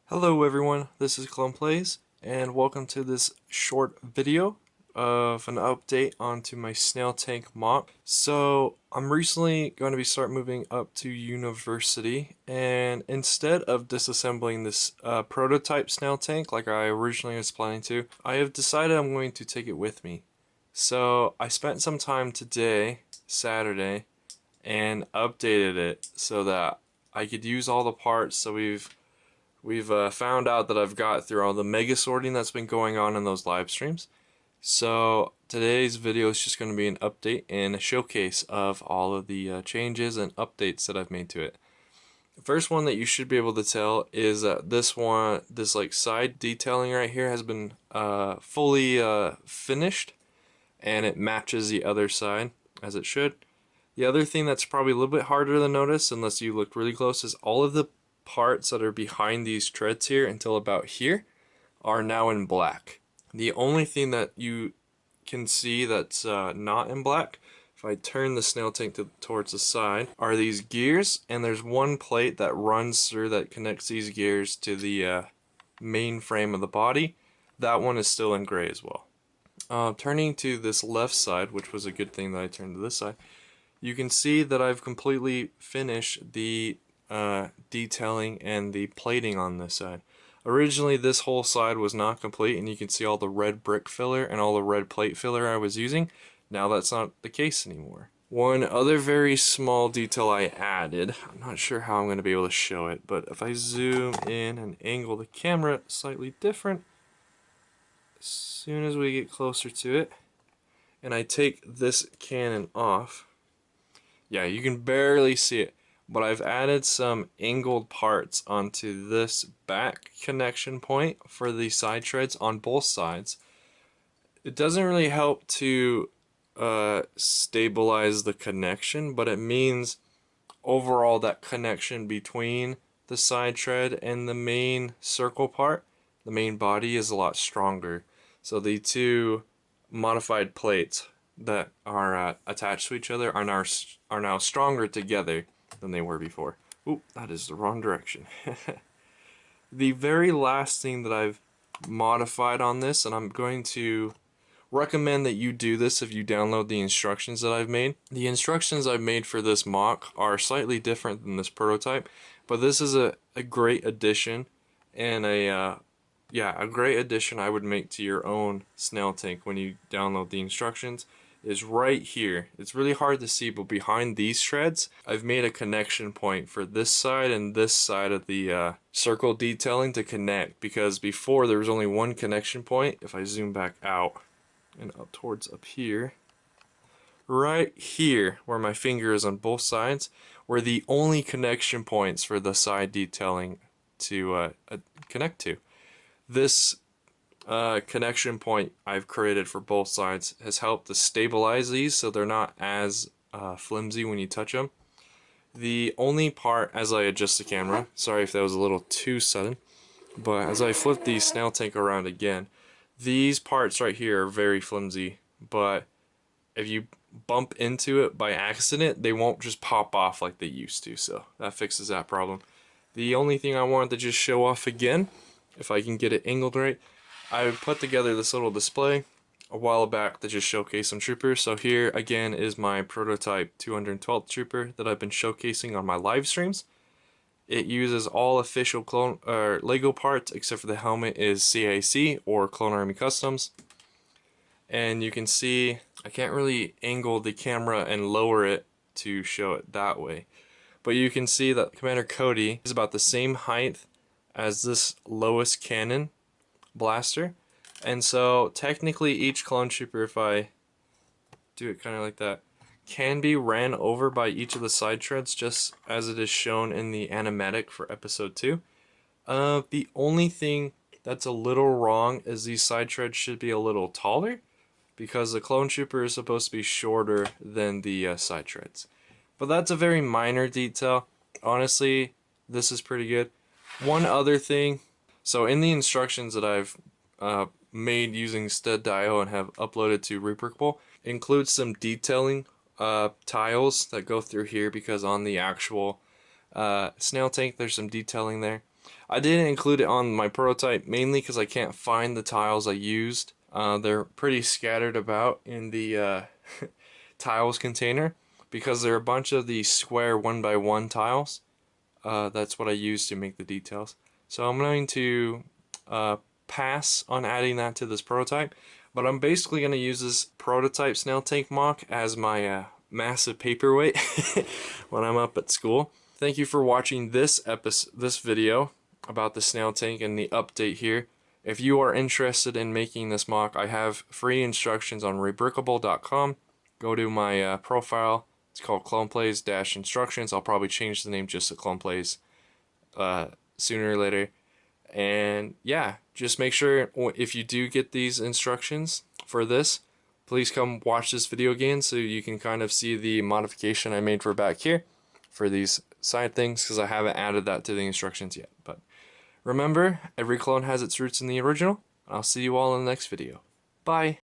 Hello everyone, this is Clone Plays, and welcome to this short video of an update onto my Snail Tank mock. So I'm recently going to be start moving up to university, and instead of disassembling this prototype Snail Tank like I originally was planning to, I have decided I'm going to take it with me. So I spent some time today, Saturday, and updated it so that I could use all the parts. So We've found out that I've got through all the mega sorting that's been going on in those live streams. So today's video is just going to be an update and a showcase of all of the changes and updates that I've made to it. The first one that you should be able to tell is that this like side detailing right here has been fully finished, and it matches the other side as it should. The other thing that's probably a little bit harder to notice unless you looked really close is all of the parts that are behind these treads here until about here are now in black. The only thing that you can see that's not in black, if I turn the snail tank towards the side, are these gears, and there's one plate that runs through that connects these gears to the main frame of the body. That one is still in gray as well. Turning to this left side, which was a good thing that I turned to this side, you can see that I've completely finished the detailing and the plating on this side. Originally this whole side was not complete, and you can see all the red brick filler and all the red plate filler I was using. Now that's not the case anymore. One other very small detail I added, I'm not sure how I'm going to be able to show it, but if I zoom in and angle the camera slightly different, as soon as we get closer to it, and I take this cannon off, yeah, you can barely see it, but I've added some angled parts onto this back connection point for the side treads on both sides. It doesn't really help to stabilize the connection, but it means overall that connection between the side tread and the main circle part, the main body, is a lot stronger. So the two modified plates that are attached to each other are now stronger together than they were before. Oop, that is the wrong direction. The very last thing that I've modified on this, and I'm going to recommend that you do this if you download the instructions that I've made. The instructions I've made for this mock are slightly different than this prototype, but this is a great addition, and a great addition I would make to your own snail tank when you download the instructions is right here. It's really hard to see, but behind these treads, I've made a connection point for this side and this side of the circle detailing to connect, because before there was only one connection point. If I zoom back out and up towards up here, right here where my finger is on both sides, were the only connection points for the side detailing to connect to. This connection point I've created for both sides has helped to stabilize these so they're not as flimsy when you touch them. The only part, as I adjust the camera, sorry if that was a little too sudden, but as I flip the snail tank around again, these parts right here are very flimsy, but if you bump into it by accident, they won't just pop off like they used to, so that fixes that problem. The only thing I wanted to just show off again, if I can get it angled right, I put together this little display a while back to just showcase some troopers. So here again is my prototype 212th trooper that I've been showcasing on my live streams. It uses all official clone Lego parts except for the helmet is CAC or Clone Army Customs. And you can see I can't really angle the camera and lower it to show it that way, but you can see that Commander Cody is about the same height as this lowest cannon blaster, and so technically each clone trooper, if I do it kind of like that, can be ran over by each of the side treads just as it is shown in the animatic for episode 2. The only thing that's a little wrong is these side treads should be a little taller, because the clone trooper is supposed to be shorter than the side treads. But that's a very minor detail. Honestly, this is pretty good. One other thing, so in the instructions that I've made using Stead.io and have uploaded to Rebrickable, includes some detailing tiles that go through here, because on the actual snail tank there's some detailing there. I didn't include it on my prototype mainly because I can't find the tiles I used. They're pretty scattered about in the tiles container because they're a bunch of the square 1x1 tiles. That's what I used to make the details. So I'm going to pass on adding that to this prototype, but I'm basically going to use this prototype snail tank mock as my massive paperweight when I'm up at school. Thank you for watching this video about the snail tank and the update here. If you are interested in making this mock, I have free instructions on Rebrickable.com. Go to my profile. It's called Clone Plays Instructions. I'll probably change the name just to Clone Plays sooner or later. And yeah, just make sure if you do get these instructions for this, please come watch this video again so you can kind of see the modification I made for back here for these side things, because I haven't added that to the instructions yet. But remember, every clone has its roots in the original. I'll see you all in the next video. Bye!